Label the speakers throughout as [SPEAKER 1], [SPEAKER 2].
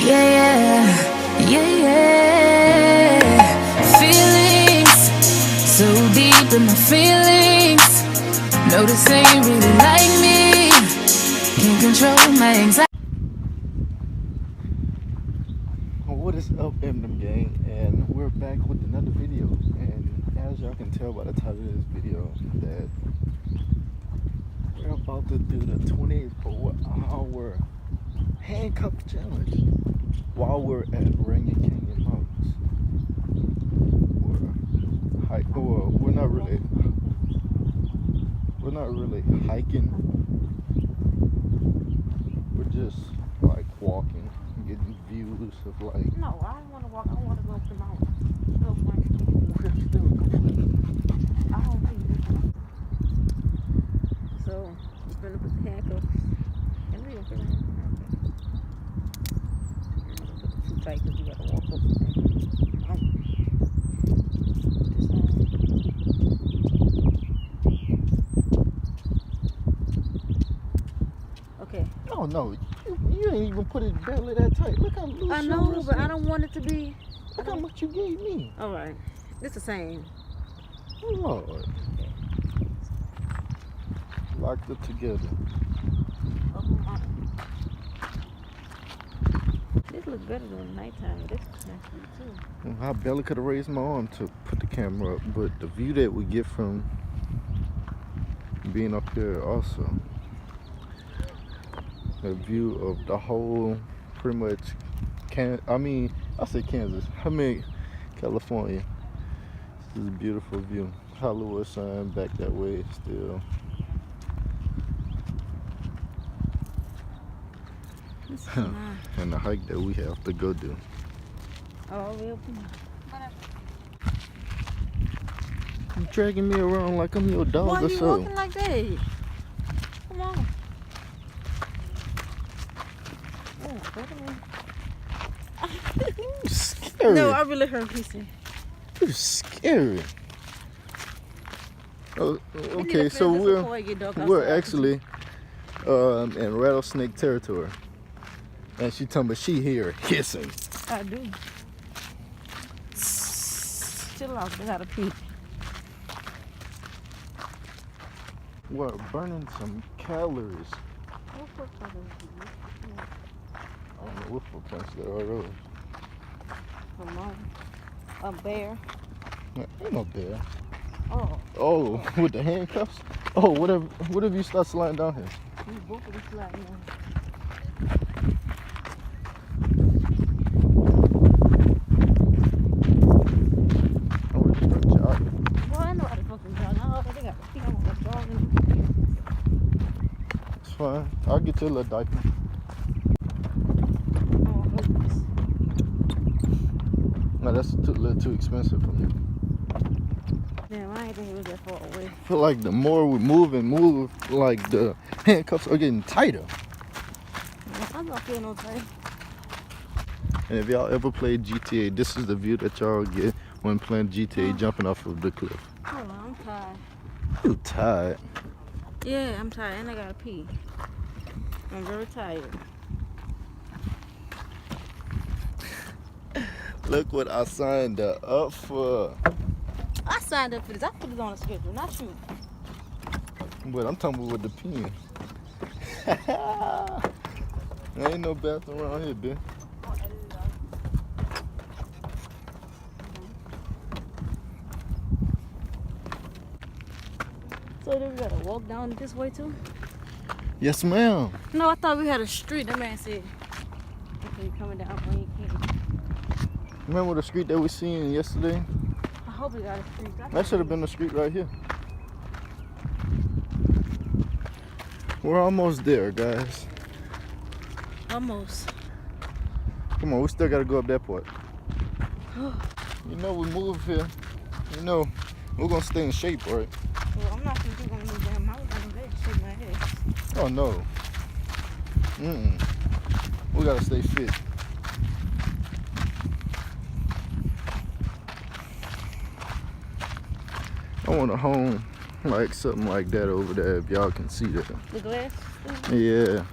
[SPEAKER 1] Yeah, yeah, yeah. Feelings so deep in my feelings. Notice they ain't really like me. Can't control my anxiety.
[SPEAKER 2] What is up, Eminem gang? And we're back with another video. And as y'all can tell by the title of this video, that we're about to do the 24-hour handcuff challenge while we're at Rainier Canyon Mountains. We're not really hiking. We're just like walking, getting views of like.
[SPEAKER 3] No, I don't want to walk. I want to go up the mountain. Go find
[SPEAKER 2] We're still going.
[SPEAKER 3] I don't think this. So we're gonna put the handcuffs. And we're gonna put the handcuffs. I'm gonna put it too tight because we gotta walk up the mountain. Okay.
[SPEAKER 2] Oh no, you ain't even put it barely that tight. Look how loose.
[SPEAKER 3] I know, but I don't want it to be.
[SPEAKER 2] Look how much you gave me.
[SPEAKER 3] All right, it's the same.
[SPEAKER 2] Oh Lord. Locked it together.
[SPEAKER 3] This looks better than nighttime, but this is nice too.
[SPEAKER 2] I barely could have raised my arm to put the camera up, but the view that we get from being up here also. The view of the whole, pretty much, I say Kansas, California. This is a beautiful view. Hollywood sign back that way still. And the hike that we have to go do.
[SPEAKER 3] Oh, real.
[SPEAKER 2] You're dragging me around like I'm your dog
[SPEAKER 3] Why
[SPEAKER 2] or
[SPEAKER 3] you
[SPEAKER 2] so.
[SPEAKER 3] walking like that? Come on.
[SPEAKER 2] You're scary.
[SPEAKER 3] No, I really heard he said.
[SPEAKER 2] You're scary. Oh, okay, so we're actually in rattlesnake territory, and she told me she hear hissing.
[SPEAKER 3] I do. Chill out, I gotta pee.
[SPEAKER 2] We're burning some calories.
[SPEAKER 3] I
[SPEAKER 2] don't know what footprints there are those.
[SPEAKER 3] Come on. A bear.
[SPEAKER 2] Ain't no bear.
[SPEAKER 3] Oh.
[SPEAKER 2] Oh, with the handcuffs? Oh, whatever you start sliding down here.
[SPEAKER 3] You both of them sliding down.
[SPEAKER 2] I'm ready to start jogging.
[SPEAKER 3] Boy, I know how to fucking jog. No, they got to want to jog.
[SPEAKER 2] It's fine. I'll get you a little diaper.
[SPEAKER 3] Oh, goodness.
[SPEAKER 2] No, that's a little too expensive for me.
[SPEAKER 3] Damn, I ain't think it was that far away.
[SPEAKER 2] I feel like the more we move, like the handcuffs are getting tighter.
[SPEAKER 3] I'm not feeling no tight.
[SPEAKER 2] And if y'all ever played GTA, this is the view that y'all get when playing GTA, jumping off of the cliff.
[SPEAKER 3] Hold on, I'm tired.
[SPEAKER 2] You tired?
[SPEAKER 3] Yeah, I'm tired and I gotta pee. I'm very tired.
[SPEAKER 2] Look what I signed up for.
[SPEAKER 3] I signed up for this. I put it on the schedule, not you.
[SPEAKER 2] But I'm talking about with the pen. There ain't no bathroom around here, bitch.
[SPEAKER 3] So then we gotta walk down this way too?
[SPEAKER 2] Yes, ma'am.
[SPEAKER 3] No, I thought we had a street. That man said, okay, coming down when you can.
[SPEAKER 2] Remember the street that we seen yesterday?
[SPEAKER 3] I hope we got a street.
[SPEAKER 2] That should have been the street right here. We're almost there, guys.
[SPEAKER 3] Almost.
[SPEAKER 2] Come on, we still gotta go up that part. You know we move here. You know we're gonna stay in shape, right?
[SPEAKER 3] Well, I'm not gonna do one of those damn mountains. I'm gonna shake my head.
[SPEAKER 2] Oh no. We gotta stay fit. I want a home like something like that over there if y'all can see that.
[SPEAKER 3] The glass?
[SPEAKER 2] Yeah.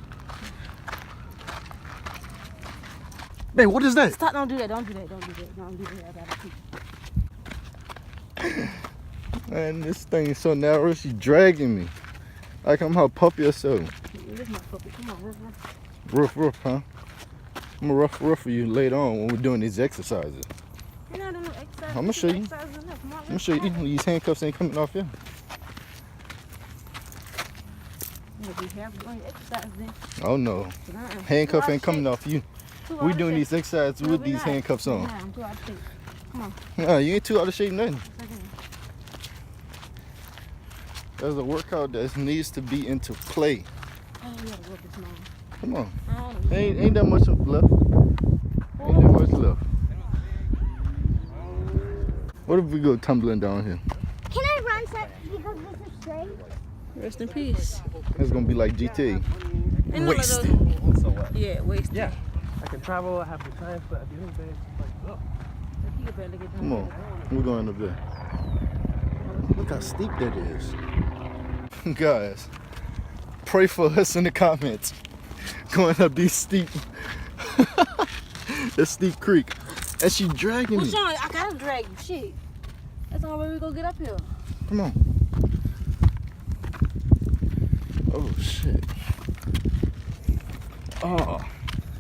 [SPEAKER 2] Babe, what is that?
[SPEAKER 3] Stop! Don't do that! Don't do that! Don't do that! Don't do that! I gotta pee.
[SPEAKER 2] Man, this thing is so narrow. She's dragging me like I'm her puppy or so.
[SPEAKER 3] This my puppy. Come on, roof.
[SPEAKER 2] Rough, huh? I'm gonna rough for you later on when we're doing these exercises.
[SPEAKER 3] You're not doing no exercise.
[SPEAKER 2] I'm gonna show you. I'm gonna show you. These handcuffs ain't coming off yet. Oh no, handcuff ain't coming off you. We doing these exercises with these handcuffs on.
[SPEAKER 3] I'm too out of shape. Come on.
[SPEAKER 2] No, you ain't too out of shape, nothing. There's a workout that needs to be into play. Come on. Ain't that much left. Ain't that much left. What if we go tumbling down here?
[SPEAKER 4] Can I run set because this is straight?
[SPEAKER 3] Rest in peace.
[SPEAKER 2] It's gonna be like GTA. Wasted.
[SPEAKER 5] So what?
[SPEAKER 3] Yeah, wasted.
[SPEAKER 5] Yeah. I can travel, I have the time, but at the end of the day, it's like, oh.
[SPEAKER 2] Come on. We're going up there. Look how steep that is. Guys, pray for us in the comments. Going up these steep, this steep creek. And she dragging me.
[SPEAKER 3] Sean, I gotta drag you. Shit. That's the only way we gonna get up here.
[SPEAKER 2] Come on. Oh, shit. Oh.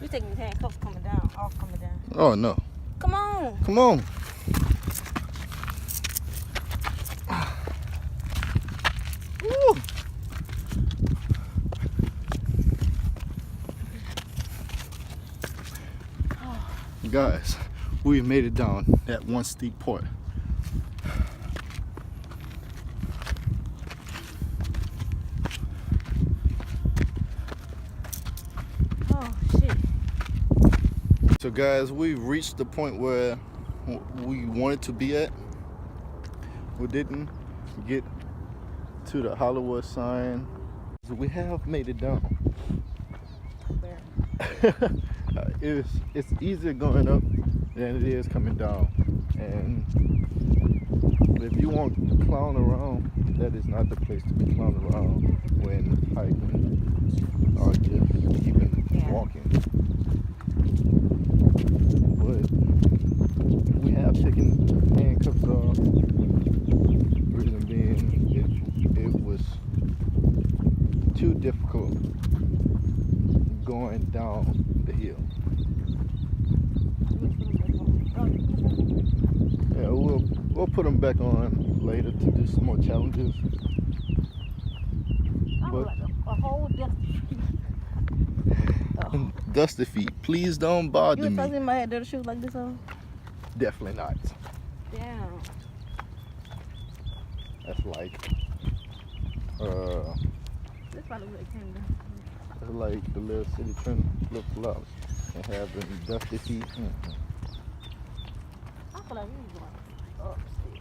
[SPEAKER 3] You taking these handcuffs coming down, off coming down.
[SPEAKER 2] Oh, no.
[SPEAKER 3] Come on.
[SPEAKER 2] Come on. Woo. Guys, we've made it down that one steep part.
[SPEAKER 3] Oh, shit.
[SPEAKER 2] So guys, we've reached the point where we wanted to be at. We didn't get to the Hollywood sign. So we have made it down. It's easier going up than it is coming down. And if you want to clown around, that is not the place to be clowning around when hiking or just even walking. But we have taken handcuffs off. Reason being, it was too difficult going down the hill. Yeah, we'll put them back on later to do some more challenges. But
[SPEAKER 3] Like a whole
[SPEAKER 2] dusty feet, please don't bother
[SPEAKER 3] You
[SPEAKER 2] me.
[SPEAKER 3] was talking about had dirty shoes like this on?
[SPEAKER 2] Definitely not.
[SPEAKER 3] Damn.
[SPEAKER 2] That's like
[SPEAKER 3] This probably would have came down.
[SPEAKER 2] that's like the little city trend flip flops and having dusty feet.
[SPEAKER 3] I feel like we was going upstairs.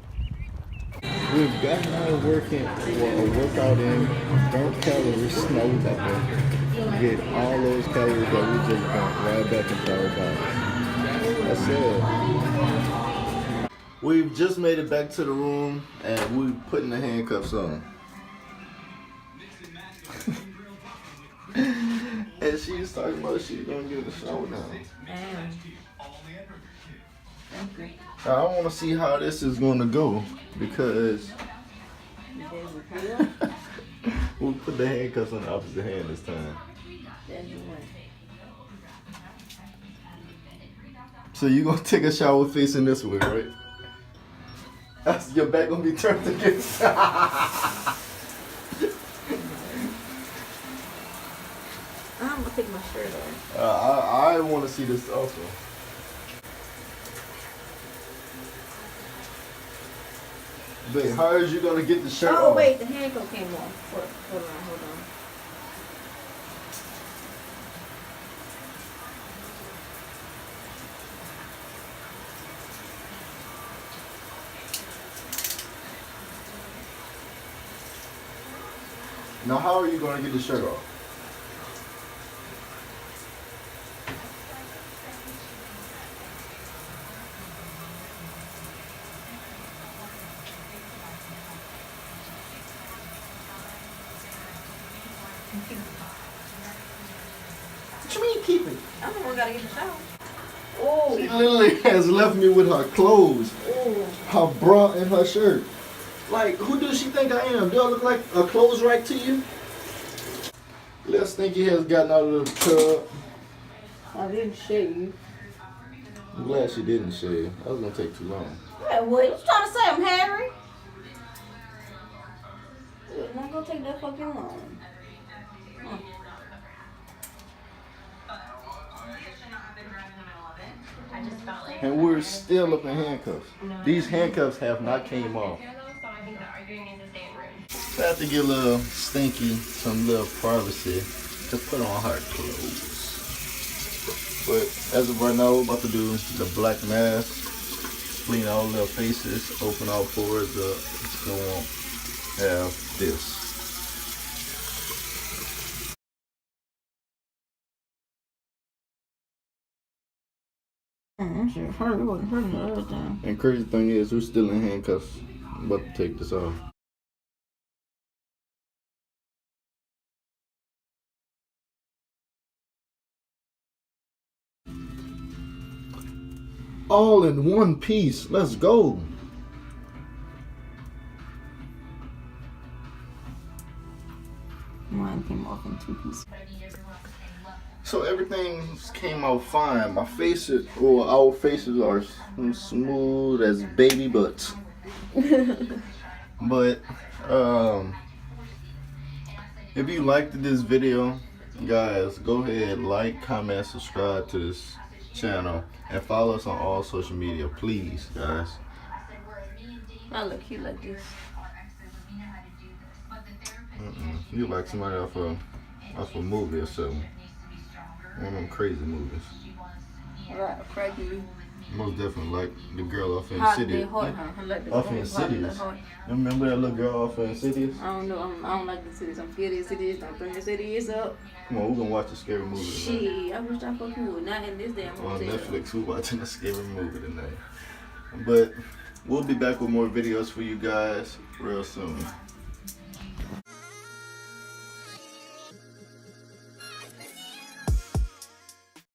[SPEAKER 2] We've gotten our workout in, burnt calories, snowed up there. Get all those calories that we just burnt right back into our bodies. That's it. We've just made it back to the room and we're putting the handcuffs on. And she's talking about she's gonna get a shower now. Now, I want to see how this is going to go because we'll put the handcuffs on the opposite hand this time. So you're going to take a shower facing this way, right? That's your back going to be turned against.
[SPEAKER 3] I'm going to take my shirt off.
[SPEAKER 2] I want to see this also. Babe, how is you gonna get the shirt off?
[SPEAKER 3] Oh, wait, the handcuff came off. Hold on.
[SPEAKER 2] Now, how are you gonna get the shirt off?
[SPEAKER 3] What you mean keep it? I'm the one gotta get in the shower. Oh.
[SPEAKER 2] She literally has left me with her clothes, her bra and her shirt. Like, who does she think I am? Do I look like a clothes rack to you? Little Stinky has gotten out of the tub.
[SPEAKER 3] I didn't shave.
[SPEAKER 2] I'm glad she didn't shave. That was gonna take too long.
[SPEAKER 3] Hey, what you trying to say? I'm Harry? It's not gonna take that fucking long.
[SPEAKER 2] And we're still up in handcuffs. These handcuffs have not came off. So I have to give little Stinky some little privacy to put on her clothes. But as of right now, we're about to do the black mask. Clean all their faces, open all pores up. So we won't have this.
[SPEAKER 3] That shit hurt. It wasn't hurting the other time.
[SPEAKER 2] And crazy thing is, we're still in handcuffs. I'm about to take this off. All in one piece. Let's go.
[SPEAKER 3] Mine came off in 2 pieces.
[SPEAKER 2] So everything came out fine. My faces, or our faces, are smooth as baby butts. But if you liked this video, guys, go ahead, like, comment, subscribe to this channel, and follow us on all social media, please, guys.
[SPEAKER 3] I look cute like this.
[SPEAKER 2] You like somebody off a movie or something. One of them crazy movies.
[SPEAKER 3] Right, crazy.
[SPEAKER 2] Most definitely like the girl off
[SPEAKER 3] Hot, they
[SPEAKER 2] Insidious.
[SPEAKER 3] hot, huh? I like the
[SPEAKER 2] Off
[SPEAKER 3] hot,
[SPEAKER 2] Insidious.
[SPEAKER 3] hot.
[SPEAKER 2] You remember that little girl off Insidious?
[SPEAKER 3] I don't know. I don't like the cities. I'm scared of the cities. Don't bring the cities up.
[SPEAKER 2] Come on, we're gonna watch a scary movie tonight.
[SPEAKER 3] Shit, I wish I fucking would. Not in this damn
[SPEAKER 2] On
[SPEAKER 3] hotel.
[SPEAKER 2] Netflix, we're watching a scary movie tonight. But we'll be back with more videos for you guys real soon.